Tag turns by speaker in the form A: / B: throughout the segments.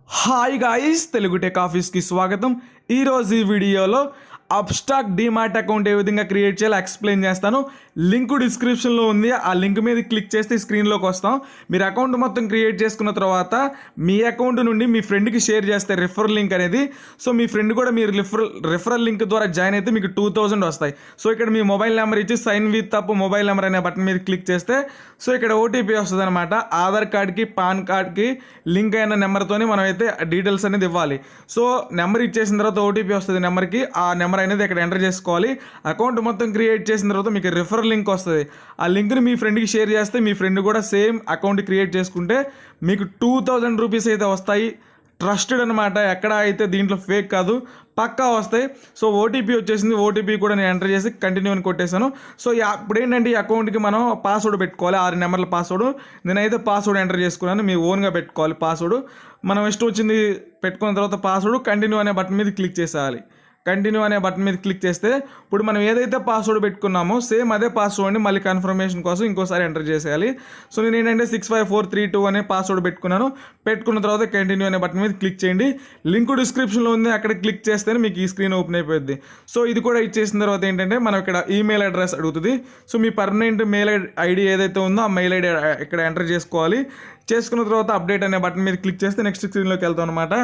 A: Hi guys, Telugu tech ఆఫీస్కి స్వాగతం. ఈరోజు ఈ వీడియోలో అబ్స్ట్రాక్ట్ డీమార్ట్ అకౌంట్ ఏ విధంగా క్రియేట్ చేయాలో ఎక్స్ప్లెయిన్ చేస్తాను. లింక్ డిస్క్రిప్షన్లో ఉంది. ఆ లింక్ మీద క్లిక్ చేస్తే స్క్రీన్లోకి వస్తాం. మీరు అకౌంట్ మొత్తం క్రియేట్ చేసుకున్న తర్వాత మీ అకౌంట్ నుండి మీ ఫ్రెండ్కి షేర్ చేస్తే రిఫరల్ లింక్ అనేది, సో మీ ఫ్రెండ్ కూడా మీరు రిఫరల్ లింక్ ద్వారా జాయిన్ అయితే మీకు 2000 వస్తాయి. సో ఇక్కడ మీ మొబైల్ నెంబర్ ఇచ్చి sign with up mobile number అనే బటన్ మీద క్లిక్ చేస్తే సో ఇక్కడ ఓటీపీ వస్తుంది అనమాట. ఆధార్ కార్డ్కి పాన్ కార్డ్కి లింక్ అయిన నెంబర్తోనే మనం అయితే డీటెయిల్స్ అనేది ఇవ్వాలి. సో నెంబర్ ఇచ్చేసిన తర్వాత ఓటీపీ వస్తుంది నెంబర్కి. ఆ నెంబర్ అనేది ఇక్కడ ఎంటర్ చేసుకోవాలి. అకౌంట్ మొత్తం క్రియేట్ చేసిన తర్వాత మీకు రిఫరల్ లింక్ వస్తుంది. ఆ లింక్ని మీ ఫ్రెండ్కి షేర్ చేస్తే మీ ఫ్రెండ్ కూడా సేమ్ అకౌంట్ క్రియేట్ చేసుకుంటే మీకు 2000 రూపీస్ అయితే వస్తాయి. ట్రస్టెడ్ అనమాట, ఎక్కడ అయితే దీంట్లో ఫేక్ కాదు, పక్కా వస్తాయి. సో ఓటీపీ వచ్చేసింది. ఓటీపీ కూడా నేను ఎంటర్ చేసి కంటిన్యూ అని కొట్టేశాను. సో ఇప్పుడు ఏంటంటే ఈ అకౌంట్కి మనం పాస్వర్డ్ పెట్టుకోవాలి. 6 నెంబర్ల పాస్వర్డ్. నేనైతే పాస్వర్డ్ ఎంటర్ చేసుకున్నాను. మీ ఓన్గా పెట్టుకోవాలి పాస్వర్డ్. మనం ఇష్టం వచ్చింది పెట్టుకున్న తర్వాత పాస్వర్డ్ కంటిన్యూ అనే బటన్ మీద క్లిక్ చేసేయాలి. కంటిన్యూ అనే బటన్ మీద క్లిక్ చేస్తే ఇప్పుడు మనం ఏదైతే పాస్వర్డ్ పెట్టుకున్నామో సేమ్ అదే పాస్వర్డ్ని మళ్ళీ కన్ఫర్మేషన్ కోసం ఇంకోసారి ఎంటర్ చేసేయాలి. సో నేను ఏంటంటే 65432 అనే పాస్వర్డ్ పెట్టుకున్నాను. పెట్టుకున్న తర్వాత కంటిన్యూ అనే బటన్ మీద క్లిక్ చేయండి. లింక్ డిస్క్రిప్షన్లో ఉంది, అక్కడ క్లిక్ చేస్తేనే మీకు ఈ స్క్రీన్ ఓపెన్ అయిపోద్ది. సో ఇది కూడా ఇచ్చేసిన తర్వాత ఏంటంటే మనం ఇక్కడ ఈమెయిల్ అడ్రస్ అడుగుతుంది. సో మీ పర్మనెంట్ మెయిల్ ఐడి ఏదైతే ఉందో ఆ మెయిల్ ఐడి ఇక్కడ ఎంటర్ చేసుకోవాలి. చేసుకున్న తర్వాత అప్డేట్ అనే బటన్ మీద క్లిక్ చేస్తే నెక్స్ట్ స్క్రీన్లోకి వెళ్తాం అనమాట.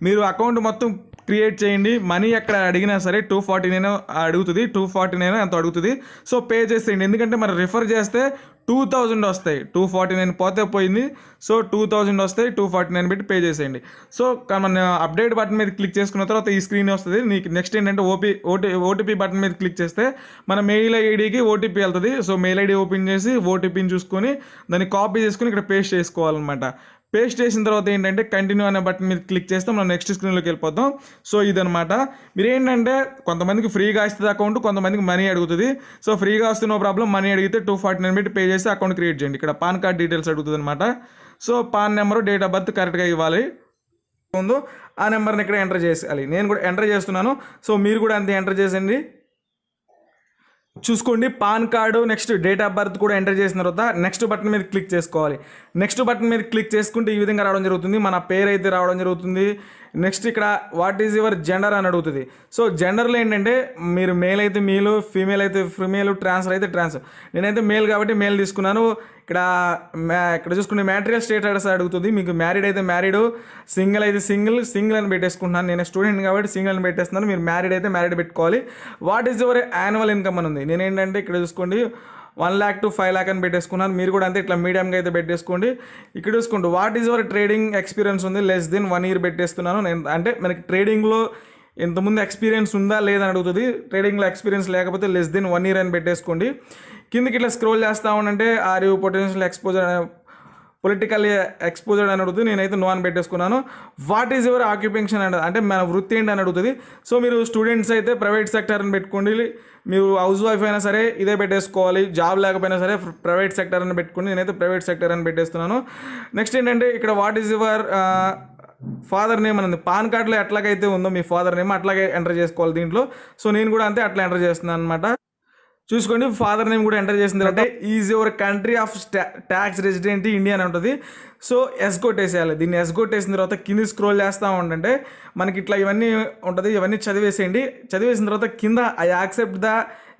A: మీరు అకౌంట్ మొత్తం క్రియేట్ చేయండి. మనీ ఎక్కడ అడిగినా సరే 249 అడుగుతుంది, 249 ఎంత అడుగుతుంది. సో పే చేసేయండి. ఎందుకంటే మరి రిఫర్ చేస్తే 2000 వస్తాయి. 249 పోతే పోయింది. సో 2000 వస్తాయి. 249 పెట్టి పే చేసేయండి. సో మన అప్డేట్ బటన్ మీద క్లిక్ చేసుకున్న తర్వాత ఈ స్క్రీన్ వస్తుంది. నీకు నెక్స్ట్ ఏంటంటే ఓటీపీ బటన్ మీద క్లిక్ చేస్తే మన మెయిల్ ఐడికి ఓటీపీ వెళ్తుంది. సో మెయిల్ ఐడి ఓపెన్ చేసి ఓటీపీని చూసుకొని దాన్ని కాపీ చేసుకొని ఇక్కడ పేస్ట్ చేసుకోవాలన్నమాట. పేస్ట్ చేసిన తర్వాత ఏంటంటే కంటిన్యూ అనే బటన్ మీద క్లిక్ చేస్తే మనం నెక్స్ట్ స్క్రీన్లోకి వెళ్ళిపోతాం. సో ఇదనమాట. మీరు ఏంటంటే కొంతమందికి ఫ్రీగా ఇస్తుంది అకౌంట్, కొంతమందికి మనీ అడుగుతుంది. సో ఫ్రీగా వస్తే నో ప్రాబ్లం, మనీ అడిగితే 249 పెట్టి పే చేసి అకౌంట్ క్రియేట్ చేయండి. ఇక్కడ పాన్ కార్డ్ డీటెయిల్స్ అడుగుతుంది అనమాట. So pan number date of birth కరెక్ట్గా ఇవ్వాలి. ముందు ఆ నెంబర్ని ఇక్కడ ఎంటర్ చేసేయాలి. నేను కూడా ఎంటర్ చేస్తున్నాను. సో మీరు కూడా అంతే ఎంటర్ చేసేయండి. చూసుకోండి, pan card next date of birth కూడా ఎంటర్ చేసిన తర్వాత నెక్స్ట్ బటన్ మీద క్లిక్ చేసుకోవాలి. నెక్స్ట్ బటన్ మీద క్లిక్ చేసుకుంటే ఈ విధంగా రావడం జరుగుతుంది. మన పేరు అయితే రావడం జరుగుతుంది. నెక్స్ట్ ఇక్కడ వాట్ ఈజ్ యువర్ జెండర్ అని అడుగుతుంది. సో జెండర్లో ఏంటంటే మీరు మేల్ అయితే మేలు, ఫీమేల్ అయితే ఫీమేల్, ట్రాన్స్ఫర్ అయితే ట్రాన్స్. నేనైతే మేల్ కాబట్టి మేల్ తీసుకున్నాను. ఇక్కడ చూసుకుంటే మ్యాటీరియల్ స్టేటస్ అడుగుతుంది. మీకు మ్యారీడ్ అయితే మ్యారీడ్, సింగిల్ అయితే సింగిల్ అని పెట్టేసుకుంటున్నాను. నేను స్టూడెంట్ కాబట్టి సింగిల్ అని పెట్టేస్తున్నాను. మీరు మ్యారీడ్ అయితే మ్యారీడ్ పెట్టుకోవాలి. What is your annual income అని ఉంది. నేనేంటంటే ఇక్కడ చూసుకోండి 1 lakh to 5 lakh అని పెట్టేసుకున్నాను. మీరు కూడా అంతే ఇట్లా మీడియంగా అయితే పెట్టేసుకోండి. ఇక్కడ చూసుకోండి what is your trading experience ఉంది. లెస్ దెన్ 1 year పెట్టేస్తున్నాను. నేను అంటే మనకి ట్రేడింగ్లో ఇంతకుముందు ఎక్స్పీరియన్స్ ఉందా లేదని అడుగుతుంది. ట్రేడింగ్లో ఎక్స్పీరియన్స్ లేకపోతే లెస్ దెన్ 1 year అని పెట్టేసుకోండి. కిందకి ఇట్లా స్క్రోల్ చేస్తా ఉంటే ఆర్ యూ పొలిటికల్ ఎక్స్పోజర్డ్ అని అడుగుతుంది. నేనైతే నో అని పెట్టేసుకున్నాను. వాట్ ఈజ్ యువర్ ఆక్యుపేషన్ అంటే మన వృత్తి ఏంటి అని అడుగుతుంది. సో మీరు స్టూడెంట్స్ అయితే ప్రైవేట్ సెక్టర్ అని పెట్టుకోండి. మీరు హౌస్ వైఫ్ అయినా సరే ఇదే పెట్టేసుకోవాలి. జాబ్ లేకపోయినా సరే ప్రైవేట్ సెక్టర్ అని పెట్టుకోండి. నేనైతే ప్రైవేట్ సెక్టర్ అని పెట్టేస్తున్నాను. నెక్స్ట్ ఏంటంటే ఇక్కడ what is your father name అని ఉంది. పాన్ కార్డులో ఎట్లాగైతే ఉందో మీ ఫాదర్ నేమ్ అట్లాగే ఎంటర్ చేసుకోవాలి దీంట్లో. సో నేను కూడా అంతే అట్లా ఎంటర్ చేస్తున్నాను అనమాట. చూసుకోండి, ఫాదర్ నేమ్ కూడా ఎంటర్ చేసింది అంటే is your country of tax resident India అని ఉంటుంది. సో ఎస్ కొట్టేసేయాలి. దీన్ని ఎస్ కొట్టేసిన తర్వాత కింద స్క్రోల్ చేస్తూ ఉంటే మనకి ఇట్లా ఇవన్నీ ఉంటుంది. ఇవన్నీ చదివేసేయండి. చదివేసిన తర్వాత కింద I accept the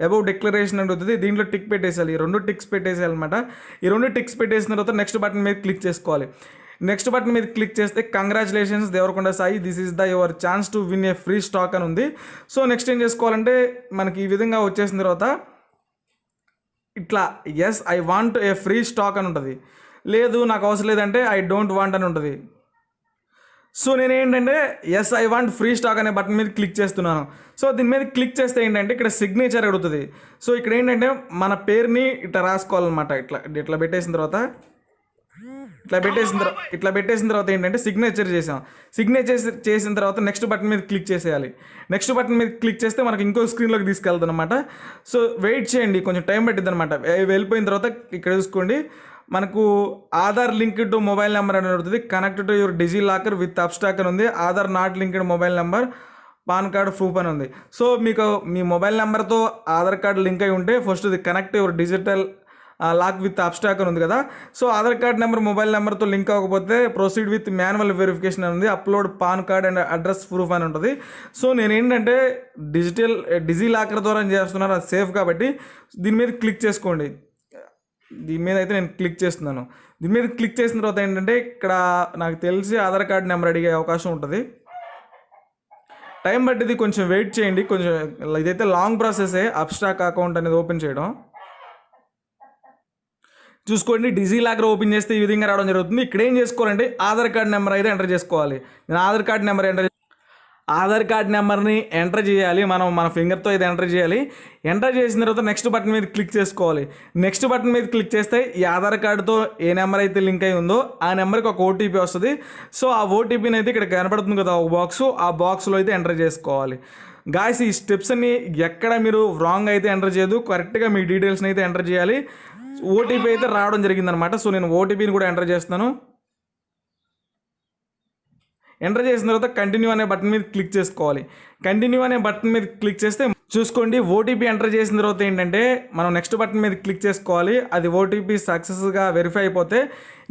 A: above declaration ఉంటుంది. దీంట్లో టిక్ పెట్టేసేయాలి. ఈ 2 టిక్స్ పెట్టేసేయాలి అనమాట. ఈ 2 టిక్స్ పెట్టేసిన తర్వాత నెక్స్ట్ బటన్ మీద క్లిక్ చేసుకోవాలి. నెక్స్ట్ బటన్ మీద క్లిక్ చేస్తే congratulations Devarakonda Sai, this is the your chance to win a free stock అని ఉంది. సో నెక్స్ట్ ఏం చేసుకోవాలంటే మనకి ఈ విధంగా వచ్చేసిన తర్వాత ఇట్లా yes I want a free stock అని ఉంటుంది. లేదు నాకు అవసరం లేదంటే ఐ డోంట్ వాంట్ అని ఉంటుంది. సో నేను ఏంటంటే yes I want free stock అనే బటన్ మీద క్లిక్ చేస్తున్నాను. సో దీని మీద క్లిక్ చేస్తే ఏంటంటే ఇక్కడ సిగ్నేచర్ అడుగుతుంది. సో ఇక్కడ ఏంటంటే మన పేరుని ఇట్లా రాసుకోవాలన్నమాట. ఇట్లా పెట్టేసిన తర్వాత ఇట్లా పెట్టేసిన తర్వాత ఏంటంటే సిగ్నేచర్ చేసిన తర్వాత నెక్స్ట్ బటన్ మీద క్లిక్ చేసేయాలి. నెక్స్ట్ బటన్ మీద క్లిక్ చేస్తే మనకి ఇంకో స్క్రీన్లోకి తీసుకెళ్తుంది అనమాట. సో వెయిట్ చేయండి, కొంచెం టైం పట్టింది అనమాట. వెళ్ళిపోయిన తర్వాత ఇక్కడ చూసుకోండి మనకు Aadhaar linked to mobile number అని ఉంటుంది. Connect to your DigiLocker with abstract అని ఉంది. Aadhaar not linked mobile number, PAN card proof అని ఉంది. సో మీకు మీ మొబైల్ నెంబర్తో ఆధార్ కార్డు లింక్ అయి ఉంటే ఫస్ట్ ఇది connect your digital lock with abstract అని ఉంది కదా. So Aadhaar card number mobile నెంబర్తో లింక్ అవ్వకపోతే ప్రొసీడ్ విత్ మాన్యువల్ వెరిఫికేషన్ అని ఉంది, upload PAN card and address proof అని ఉంటుంది. సో నేను ఏంటంటే డిజీ లాకర్ ద్వారా చేస్తున్నాను, అది సేఫ్ కాబట్టి దీని మీద క్లిక్ చేసుకోండి. దీని మీద అయితే నేను క్లిక్ చేస్తున్నాను. దీని మీద క్లిక్ చేసిన తర్వాత ఏంటంటే ఇక్కడ నాకు తెలిసి ఆధార్ కార్డ్ నెంబర్ అడిగే అవకాశం ఉంటుంది. టైం పట్టింది, కొంచెం వెయిట్ చేయండి. కొంచెం ఇదైతే లాంగ్ ప్రాసెసే అబ్స్ట్రాక్ అకౌంట్ అనేది ఓపెన్ చేయడం. చూసుకోండి, డిజీ లాకర్ ఓపెన్ చేస్తే ఈ విధంగా రావడం జరుగుతుంది. ఇక్కడ ఏం చేసుకోవాలంటే ఆధార్ కార్డ్ నెంబర్ అయితే ఎంటర్ చేసుకోవాలి. నేను ఆధార్ కార్డ్ నెంబర్ని ఎంటర్ చేయాలి. మనం మన ఫింగర్తో అయితే ఎంటర్ చేయాలి. ఎంటర్ చేసిన తర్వాత నెక్స్ట్ బటన్ మీద క్లిక్ చేసుకోవాలి. నెక్స్ట్ బటన్ మీద క్లిక్ చేస్తే ఈ ఆధార్ కార్డుతో ఏ నెంబర్ అయితే లింక్ అయి ఉందో ఆ నెంబర్కి ఒక ఓటీపీ వస్తుంది. సో ఆ ఓటీపీని అయితే ఇక్కడ కనపడుతుంది కదా ఒక బాక్స్, ఆ బాక్స్లో అయితే ఎంటర్ చేసుకోవాలి. గాయస్, ఈ స్టెప్స్ అన్ని ఎక్కడ మీరు రాంగ్ అయితే ఎంటర్ చేయదు, కరెక్ట్గా మీ డీటెయిల్స్ని అయితే ఎంటర్ చేయాలి. ఓటీపీ అయితే రావడం జరిగిందనమాట. సో నేను ఓటీపీని కూడా ఎంటర్ చేస్తున్నాను. ఎంటర్ చేసిన తర్వాత కంటిన్యూ అనే బటన్ మీద క్లిక్ చేసుకోవాలి. కంటిన్యూ అనే బటన్ మీద క్లిక్ చేస్తే చూసుకోండి, ఓటీపీ ఎంటర్ చేసిన తర్వాత ఏంటంటే మనం నెక్స్ట్ బటన్ మీద క్లిక్ చేసుకోవాలి. అది ఓటీపీ సక్సెస్గా వెరిఫై అయిపోతే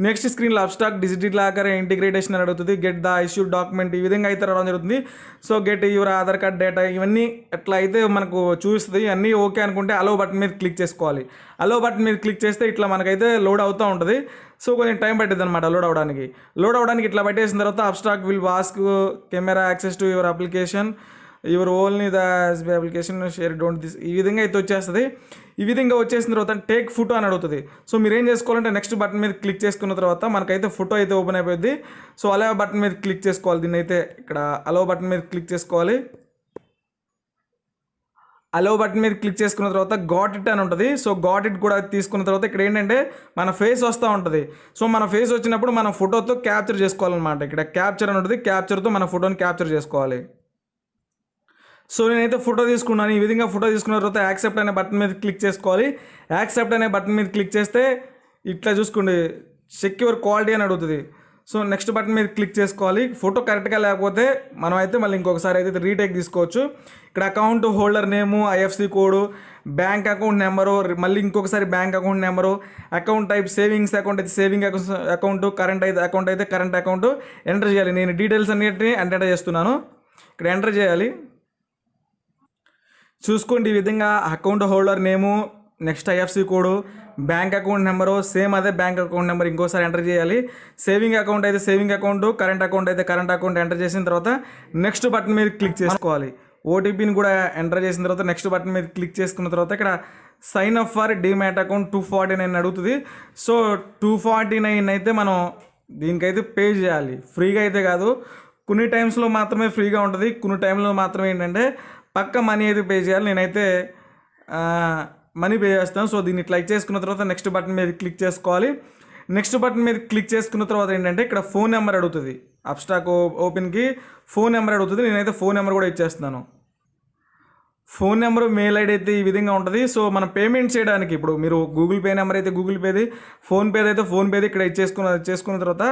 A: నెక్స్ట్ స్క్రీన్లో అబ్స్ట్రాక్ డిజిటల్ లాకర్ ఇంటిగ్రేటేషన్ అని అడుగుతుంది. గెట్ ద ఇష్యూడ్ డాక్యుమెంట్ ఈ విధంగా అయితే రావడం జరుగుతుంది. So get your Aadhaar card data ఇవన్నీ ఎట్లా అయితే మనకు చూస్తుంది. అన్నీ ఓకే అనుకుంటే అలో బటన్ మీద క్లిక్ చేసుకోవాలి. అలో బటన్ మీద క్లిక్ చేస్తే ఇట్లా మనకైతే లోడ్ అవుతూ ఉంటుంది. సో కొంచెం టైం పట్టింది అనమాట లోడ్ అవడానికి. ఇట్లా పెట్టేసిన తర్వాత abstract will ask camera access to your application, your only the SB application share don't this ఈ విధంగా అయితే వచ్చేస్తుంది. ఈ విధంగా వచ్చేసిన తర్వాత టేక్ ఫోటో అని అడుగుతుంది. సో మీరు ఏం చేసుకోవాలంటే నెక్స్ట్ బటన్ మీద క్లిక్ చేసుకున్న తర్వాత మనకైతే ఫోటో అయితే ఓపెన్ అయిపోయింది. సో అలో బటన్ మీద క్లిక్ చేసుకోవాలి. దీన్ని అయితే ఇక్కడ అలో బటన్ మీద క్లిక్ చేసుకోవాలి. అలో బటన్ మీద క్లిక్ చేసుకున్న తర్వాత గాట్ ఇట్ అని ఉంటుంది. సో గాట్ ఇట్ కూడా తీసుకున్న తర్వాత ఇక్కడ ఏంటంటే మన ఫేస్ వస్తూ ఉంటుంది. సో మన ఫేస్ వచ్చినప్పుడు మన ఫోటోతో క్యాప్చర్ చేసుకోవాలన్నమాట. ఇక్కడ క్యాప్చర్ అని ఉంటుంది, క్యాప్చర్తో మన ఫోటోని క్యాప్చర్ చేసుకోవాలి. సో నేనైతే ఫోటో తీసుకున్నాను. ఈ విధంగా ఫోటో తీసుకున్న తర్వాత యాక్సెప్ట్ అనే బటన్ మీద క్లిక్ చేసుకోవాలి. యాక్సెప్ట్ అనే బటన్ మీద క్లిక్ చేస్తే ఇట్లా చూసుకోండి, సెక్యూర్ క్వాలిటీ అని అడుగుతుంది. సో నెక్స్ట్ బటన్ మీద క్లిక్ చేసుకోవాలి. ఫోటో కరెక్ట్గా లేకపోతే మనం అయితే మళ్ళీ ఇంకొకసారి అయితే రీటేక్ తీసుకోవచ్చు. ఇక్కడ అకౌంట్ హోల్డర్ నేము, IFC code, bank account number, మళ్ళీ ఇంకొకసారి bank account number, account type savings account అయితే సేవింగ్ అకౌంట్, కరెంట్ అయితే కరెంట్ అకౌంట్ ఎంటర్ చేయాలి. నేను డీటెయిల్స్ అన్నిటిని ఎంటర్ చేస్తున్నాను. ఇక్కడ ఎంటర్ చేయాలి. చూసుకోండి, ఈ విధంగా అకౌంట్ హోల్డర్ నేము, next IFC code, bank account number, same అదే బ్యాంక్ అకౌంట్ నెంబర్ ఇంకోసారి ఎంటర్ చేయాలి. సేవింగ్ అకౌంట్ అయితే సేవింగ్ అకౌంట్, కరెంట్ అకౌంట్ అయితే కరెంట్ అకౌంట్ ఎంటర్ చేసిన తర్వాత నెక్స్ట్ బటన్ మీద క్లిక్ చేసుకోవాలి. ఓటీపీని కూడా ఎంటర్ చేసిన తర్వాత నెక్స్ట్ బటన్ మీద క్లిక్ చేసుకున్న తర్వాత ఇక్కడ sign up for demat account 249 అడుగుతుంది. సో 249 అయితే మనం దీనికైతే పే చేయాలి. ఫ్రీగా అయితే కాదు, కొన్ని టైమ్స్లో మాత్రమే ఫ్రీగా ఉంటుంది, కొన్ని టైంలో మాత్రమే ఏంటంటే పక్క మనీ అయితే పే చేయాలి. నేనైతే మనీ పే చేస్తాను. సో దీన్ని క్లిక్ చేసుకున్న తర్వాత నెక్స్ట్ బటన్ మీద క్లిక్ చేసుకోవాలి. నెక్స్ట్ బటన్ మీద క్లిక్ చేసుకున్న తర్వాత ఏంటంటే ఇక్కడ ఫోన్ నెంబర్ అడుగుతుంది. అబ్స్ట్రాక్ ఓపెన్కి ఫోన్ నెంబర్ అడుగుతుంది. నేనైతే ఫోన్ నెంబర్ కూడా ఇచ్చేస్తున్నాను. ఫోన్ నెంబర్, మెయిల్ ఐడి అయితే ఈ విధంగా ఉంటుంది. సో మనం పేమెంట్ చేయడానికి ఇప్పుడు మీరు గూగుల్ పే నెంబర్ అయితే గూగుల్ పేది, ఫోన్పేది అయితే ఫోన్పేది ఇక్కడ చేసుకున్న తర్వాత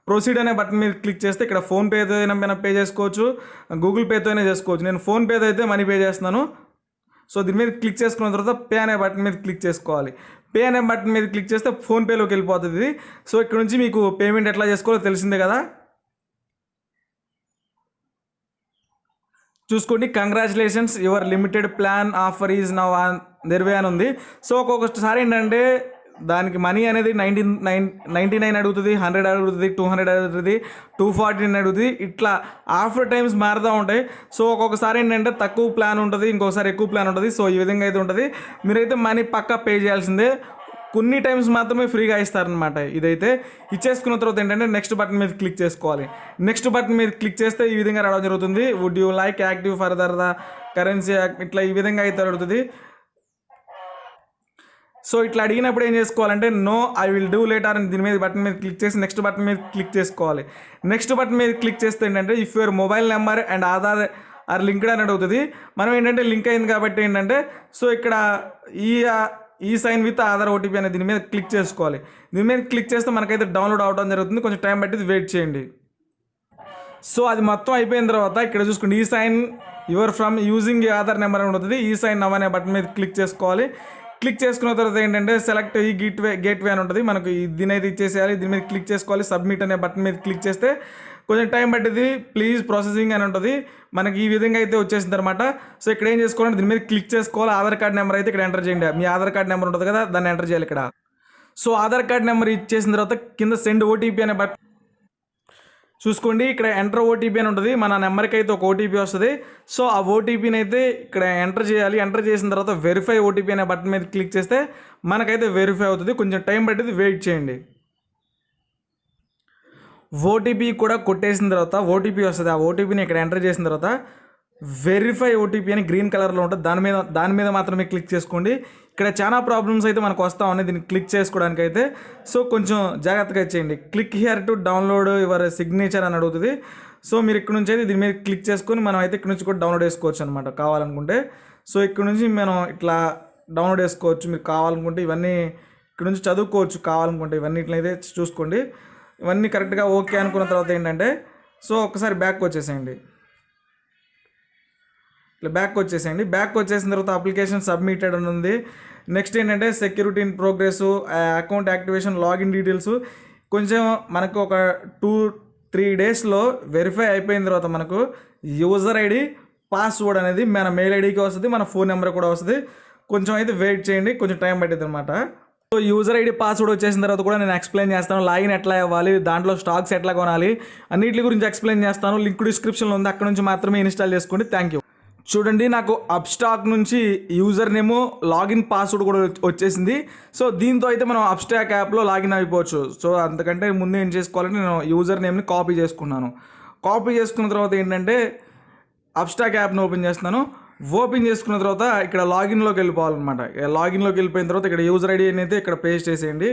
A: ప్రొసీడ్ అనే బటన్ మీద క్లిక్ చేస్తే ఇక్కడ ఫోన్పేతో అయినా పే చేసుకోవచ్చు, గూగుల్ పేతో అయినా చేసుకోవచ్చు. నేను ఫోన్పేతో అయితే మనీ పే చేస్తున్నాను. సో దీని మీద క్లిక్ చేసుకున్న తర్వాత పే అనే బటన్ మీద క్లిక్ చేసుకోవాలి. పే అనే బటన్ మీద క్లిక్ చేస్తే ఫోన్పేలోకి వెళ్ళిపోతుంది. సో ఇక్కడ నుంచి మీకు పేమెంట్ ఎట్లా చేసుకోవాలో తెలిసిందే కదా. చూసుకోండి, congratulations your limited plan offer is now on their way అని ఉంది. సో ఒక్కొక్కసారి ఏంటంటే దానికి మనీ అనేది 99 అడుగుతుంది, 100 అడుగుతుంది, 200 అడుగుతుంది, 249 అడుగుతుంది. ఇట్లా ఆఫ్టర్ టైమ్స్ మారుతూ ఉంటాయి. సో ఒక్కొక్కసారి ఏంటంటే తక్కువ ప్లాన్ ఉంటుంది, ఇంకొకసారి ఎక్కువ ప్లాన్ ఉంటుంది. సో ఈ విధంగా అయితే ఉంటుంది. మీరైతే మనీ పక్కా పే చేయాల్సిందే. కొన్ని టైమ్స్ మాత్రమే ఫ్రీగా ఇస్తారనమాట. ఇదైతే ఇచ్చేసుకున్న తర్వాత ఏంటంటే నెక్స్ట్ బటన్ మీద క్లిక్ చేసుకోవాలి. నెక్స్ట్ బటన్ మీద క్లిక్ చేస్తే ఈ విధంగా రావడం జరుగుతుంది. Would you like active further the currency, ఇట్లా ఈ విధంగా అయితే అడుగుతుంది. సో ఇట్లా అడిగినప్పుడు ఏం చేసుకోవాలంటే no I will do later అని దీని మీద బటన్ మీద క్లిక్ చేసి నెక్స్ట్ బటన్ మీద క్లిక్ చేసుకోవాలి. నెక్స్ట్ బటన్ మీద క్లిక్ చేస్తే ఏంటంటే if your mobile number and Aadhaar are linked అని అడుగుతుంది. మనం ఏంటంటే లింక్ అయింది కాబట్టి ఏంటంటే సో ఇక్కడ ఈ సైన్ విత్ ఆధార్ ఓటీపీ అనేది దీని మీద క్లిక్ చేసుకోవాలి. దీని మీద క్లిక్ చేస్తే మనకైతే డౌన్లోడ్ అవడం జరుగుతుంది. కొంచెం టైం పట్టింది, వెయిట్ చేయండి. సో అది మొత్తం అయిపోయిన తర్వాత ఇక్కడ చూసుకోండి, ఈ sign your from using Aadhaar number అని ఉంటుంది. ఈ సైన్ నవ్ అనే బటన్ మీద క్లిక్ చేసుకోవాలి. క్లిక్ చేసుకున్న తర్వాత ఏంటంటే సెలెక్ట్ ఈ గేట్వే అని ఉంటుంది. మనకు దీని అయితే ఇచ్చేసేయాలి. దీని మీద క్లిక్ చేసుకోవాలి. సబ్మిట్ అనే బటన్ మీద క్లిక్ చేస్తే కొంచెం టైం పట్టింది. ప్లీజ్ ప్రాసెసింగ్ అని ఉంటుంది. మనకి ఈ విధంగా అయితే వచ్చేసింది అనమాట. సో ఇక్కడ ఏం చేసుకోవాలంటే దీని మీద క్లిక్ చేసుకోవాలి. ఆధార్ కార్డ్ నెంబర్ అయితే ఇక్కడ ఎంటర్ చేయండి. మీ ఆధార్ కార్డ్ నెంబర్ ఉంటుంది కదా, దాన్ని ఎంటర్ చేయాలి ఇక్కడ. సో ఆధార్ కార్డ్ నెంబర్ ఇచ్చేసిన తర్వాత కింద సెండ్ ఓటీపీ అనే బటన్ చూసుకోండి. ఇక్కడ ఎంటర్ ఓటీపీ అని ఉంటుంది. మన నెంబర్కి అయితే ఒక ఓటీపీ వస్తుంది. సో ఆ ఓటీపీని అయితే ఇక్కడ ఎంటర్ చేయాలి. ఎంటర్ చేసిన తర్వాత వెరిఫై ఓటీపీ అనే బటన్ మీద క్లిక్ చేస్తే మనకైతే వెరిఫై అవుతుంది. కొంచెం టైం పట్టింది, వెయిట్ చేయండి. ఓటీపీ కూడా కొట్టేసిన తర్వాత ఓటీపీ వస్తుంది. ఆ ఓటీపీని ఇక్కడ ఎంటర్ చేసిన తర్వాత వెరిఫై ఓటీపీ అని గ్రీన్ కలర్లో ఉంటుంది. దాని మీద మాత్రమే క్లిక్ చేసుకోండి. ఇక్కడ చాలా ప్రాబ్లమ్స్ అయితే మనకు వస్తూ ఉన్నాయి దీన్ని క్లిక్ చేసుకోవడానికి అయితే. సో కొంచెం జాగ్రత్తగా చేయండి. Click here to download your signature అని అడుగుతుంది. సో మీరు ఇక్కడ నుంచి అయితే దీని మీద క్లిక్ చేసుకొని మనం అయితే ఇక్కడ నుంచి కూడా డౌన్లోడ్ చేసుకోవచ్చు అనమాట కావాలనుకుంటే. సో ఇక్కడ నుంచి మనం ఇట్లా డౌన్లోడ్ చేసుకోవచ్చు. మీరు కావాలనుకుంటే ఇవన్నీ ఇక్కడ నుంచి చదువుకోవచ్చు కావాలనుకుంటే. ఇవన్నీ ఇట్లయితే చూసుకోండి. ఇవన్నీ కరెక్ట్గా ఓకే అనుకున్న తర్వాత ఏంటంటే సో ఒకసారి బ్యాక్ వచ్చేసేయండి. ఇట్లా బ్యాక్ వచ్చేసిన తర్వాత అప్లికేషన్ సబ్మిటెడ్ అని ఉంది. నెక్స్ట్ ఏంటంటే security in progress, account activation, login details. కొంచెం మనకు ఒక 2-3 డేస్లో వెరిఫై అయిపోయిన తర్వాత మనకు యూజర్ ఐడి, పాస్వర్డ్ అనేది మన మెయిల్ ఐడికి వస్తుంది, మన ఫోన్ నెంబర్ కూడా వస్తుంది. కొంచెం అయితే వెయిట్ చేయండి, కొంచెం టైం పట్టింది అనమాట. సో యూజర్ ఐడి, పాస్వర్డ్ వచ్చేసిన తర్వాత కూడా నేను ఎక్స్ప్లెయిన్ చేస్తాను. లాగిన్ ఎట్లా అవ్వాలి, దాంట్లో స్టాక్స్ ఎట్లా కొనాలి, అన్నిటి గురించి ఎక్స్ప్లెయిన్ చేస్తాను. లింక్ డిస్క్రిప్షన్లో ఉంది, అక్కడ నుంచి మాత్రమే ఇన్స్టాల్ చేసుకోండి. Thank you. చూడండి, నాకు అప్స్టాక్ నుంచి యూజర్ నేమ్, లాగిన్ పాస్వర్డ్ కూడా వచ్చేసింది. సో దీంతో అయితే మనం అప్స్టాక్ యాప్లో లాగిన్ అయిపోవచ్చు. సో అంతకంటే ముందు ఏం చేసుకోవాలంటే నేను యూజర్ నేమ్ని కాపీ చేసుకున్నాను. కాపీ చేసుకున్న తర్వాత ఏంటంటే అప్స్టాక్ యాప్ని ఓపెన్ చేస్తున్నాను. ఓపెన్ చేసుకున్న తర్వాత ఇక్కడ లాగిన్లోకి వెళ్ళిపోవాలన్నమాట. లాగిన్లోకి వెళ్ళిపోయిన తర్వాత ఇక్కడ యూజర్ ఐడి అయితే ఇక్కడ పేస్ట్ చేసేయండి.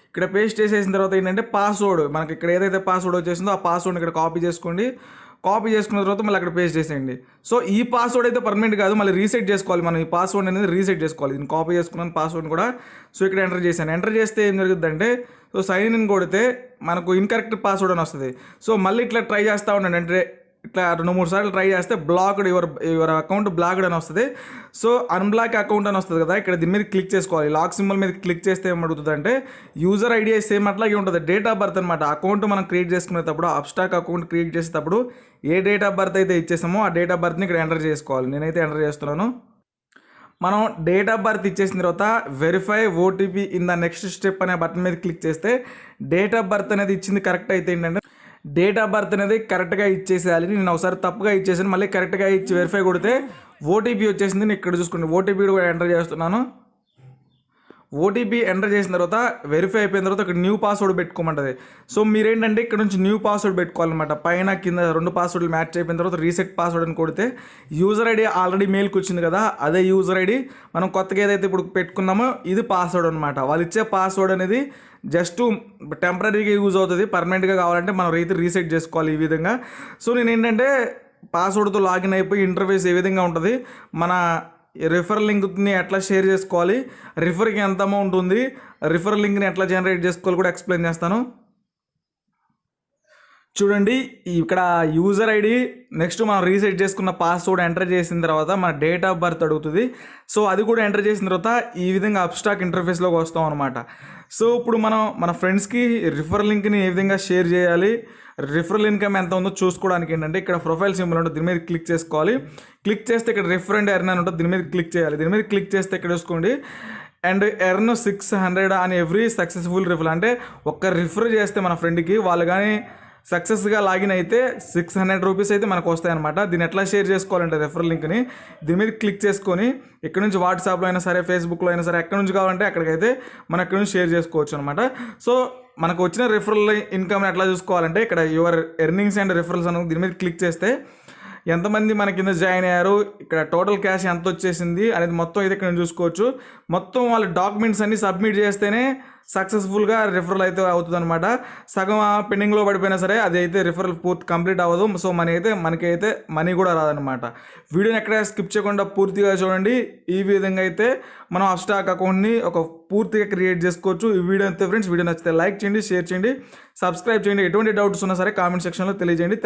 A: ఇక్కడ పేస్ట్ చేసేసిన తర్వాత ఏంటంటే పాస్వర్డ్, మనకి ఇక్కడ ఏదైతే పాస్వర్డ్ వచ్చేసిందో ఆ పాస్వర్డ్ని ఇక్కడ కాపీ చేసుకోండి. కాపీ చేసుకున్న తర్వాత మళ్ళీ అక్కడ పేస్ట్ చేసేయండి. సో ఈ పాస్వర్డ్ అయితే పర్మనెంట్ కాదు, మళ్ళీ రీసెట్ చేసుకోవాలి. మనం ఈ పాస్వర్డ్ అనేది రీసెట్ చేసుకోవాలి. నేను కాపీ చేసుకున్నాను పాస్వర్డ్ కూడా. సో ఇక్కడ ఎంటర్ చేశాను. ఎంటర్ చేస్తే ఏం జరుగుతుందంటే సో సైన్ ఇన్ కొడితే మనకు ఇన్కరెక్ట్ పాస్వర్డ్ అని వస్తుంది. సో మళ్ళీ ఇట్లా ట్రై చేస్తూ ఉండండి. అంటే ఇట్లా 2-3 సార్లు ట్రై చేస్తే బ్లాక్డ్, యువర్ అకౌంట్ బ్లాక్డ్ అని వస్తుంది. సో అన్బ్లాక్ అకౌంట్ అని వస్తుంది కదా, ఇక్కడ దీని మీద క్లిక్ చేసుకోవాలి. లాక్ సింబల్ మీద క్లిక్ చేస్తే ఏమడుగుతుంది అంటే యూజర్ ఐడి సేమ్ అట్లాగే ఉంటుంది. డేట్ ఆఫ్ బర్త్ అనమాట. అకౌంట్ మనం క్రియేట్ చేసుకునేటప్పుడు, అప్స్టాక్ అకౌంట్ క్రియేట్ చేసేటప్పుడు ఏ డేట్ ఆఫ్ బర్త్ అయితే ఇచ్చేసామో ఆ డేట్ ఆఫ్ బర్త్ని ఇక్కడ ఎంటర్ చేసుకోవాలి. నేనైతే ఎంటర్ చేస్తున్నాను. మనం డేట్ ఆఫ్ బర్త్ ఇచ్చేసిన తర్వాత verify OTP in the next step అనే బటన్ మీద క్లిక్ చేస్తే డేట్ ఆఫ్ బర్త్ అనేది ఇచ్చింది కరెక్ట్ అయితే ఏంటంటే డేట్ ఆఫ్ బర్త్ అనేది కరెక్ట్గా ఇచ్చేసేయాలి. నేను ఒకసారి తప్పుగా ఇచ్చేసాను, మళ్ళీ కరెక్ట్గా ఇచ్చి వెరిఫై కొడితే ఓటీపీ వచ్చేసింది. నేను ఇక్కడ చూసుకోండి, ఓటీపీ కూడా ఎంటర్ చేస్తున్నాను. ఓటీపీ ఎంటర్ చేసిన తర్వాత వెరిఫై అయిపోయిన తర్వాత ఇక్కడ న్యూ పాస్వర్డ్ పెట్టుకోమంటుంది. సో మీరేంటంటే ఇక్కడ నుంచి న్యూ పాస్వర్డ్ పెట్టుకోవాలన్నమాట. పైన కింద 2 పాస్వర్డ్లు మ్యాచ్ అయిపోయిన తర్వాత రీసెట్ పాస్వర్డ్ అని కొడితే యూజర్ ఐడి ఆల్రెడీ మెయిల్కి వచ్చింది కదా, అదే యూజర్ ఐడి మనం కొత్తగా ఏదైతే ఇప్పుడు పెట్టుకున్నామో ఇది పాస్వర్డ్ అనమాట. వాళ్ళు ఇచ్చే పాస్వర్డ్ అనేది జస్ట్ టెంపరీగా యూజ్ అవుతుంది. పర్మనెంట్గా కావాలంటే మనం అయితే రీసెట్ చేసుకోవాలి ఈ విధంగా. సో నేను ఏంటంటే పాస్వర్డ్తో లాగిన్ అయిపోయి ఇంటర్ఫేస్ ఏ విధంగా ఉంటుంది, మన రిఫర్ లింక్ని ఎట్లా షేర్ చేసుకోవాలి, రిఫర్కి ఎంత అమౌంట్ ఉంది, రిఫర్ లింక్ని ఎట్లా జనరేట్ చేసుకోవాలి కూడా ఎక్స్ప్లెయిన్ చేస్తాను. చూడండి, ఇక్కడ యూజర్ ఐడి, నెక్స్ట్ మనం రీసెట్ చేసుకున్న పాస్వర్డ్ ఎంటర్ చేసిన తర్వాత మన డేట్ ఆఫ్ బర్త్ అడుగుతుంది. సో అది కూడా ఎంటర్ చేసిన తర్వాత ఈ విధంగా అప్స్టాక్ ఇంటర్ఫేస్లోకి వస్తాం అనమాట. సో ఇప్పుడు మనం మన ఫ్రెండ్స్కి రిఫర్ లింక్ని ఏ విధంగా షేర్ చేయాలి, రిఫరల్ ఇన్కమ్ ఎంత ఉందో చూసుకోవడానికి ఏంటంటే ఇక్కడ ప్రొఫైల్ సింబల్ ఉంటుంది, దీని మీద క్లిక్ చేసుకోవాలి. క్లిక్ చేస్తే ఇక్కడ రిఫర్ అండ్ ఎర్న్ అని ఉంటుంది, దీని మీద క్లిక్ చేయాలి. దీని మీద క్లిక్ చేస్తే ఇక్కడ చూసుకోండి అండ్ ఎర్న్ 600 అని ఎవ్రీ సక్సెస్ఫుల్ రిఫర్. అంటే ఒక్క రిఫర్ చేస్తే మన ఫ్రెండ్కి వాళ్ళు కానీ సక్సెస్గా లాగిన్ అయితే 600 రూపీస్ అయితే మనకు వస్తాయన్నమాట. దీన్ని ఎట్లా షేర్ చేసుకోవాలంటే రెఫరల్ లింక్ని దీని మీద క్లిక్ చేసుకొని ఇక్కడ నుంచి వాట్సాప్లో అయినా సరే, ఫేస్బుక్లో అయినా సరే, ఎక్కడి నుంచి కావాలంటే అక్కడికైతే మనం అక్కడి నుంచి షేర్ చేసుకోవచ్చు అనమాట. సో మనకు వచ్చిన రిఫరల్ ఇన్కమ్ ఎట్లా చూసుకోవాలంటే ఇక్కడ యువర్ ఎర్నింగ్స్ అండ్ రిఫరల్స్ అని దీని మీద క్లిక్ చేస్తే ఎంతమంది మన కింద జాయిన్ అయ్యారు, ఇక్కడ టోటల్ క్యాష్ ఎంత వచ్చేసింది అనేది మొత్తం అయితే ఇక్కడ చూసుకోవచ్చు. మొత్తం వాళ్ళ డాక్యుమెంట్స్ అన్ని సబ్మిట్ చేస్తేనే సక్సెస్ఫుల్గా రిఫరల్ అయితే అవుతుంది అనమాట. సగం పెండింగ్లో పడిపోయినా సరే అది అయితే రిఫరల్ పూర్తి కంప్లీట్ అవ్వదు. సో మనకైతే మనీ కూడా రాదనమాట. వీడియోని ఎక్కడ స్కిప్ చేయకుండా పూర్తిగా చూడండి. ఈ విధంగా అయితే మనం అప్స్టాక్ అకౌంట్ని ఒక పూర్తిగా క్రియేట్ చేసుకోవచ్చు. ఈ వీడియో అయితే ఫ్రెండ్స్, వీడియో నచ్చితే లైక్ చేయండి, షేర్ చేయండి, సబ్స్క్రైబ్ చేయండి. ఎటువంటి డౌట్స్ ఉన్నా సరే కామెంట్ సెక్షన్లో తెలియజేయండి.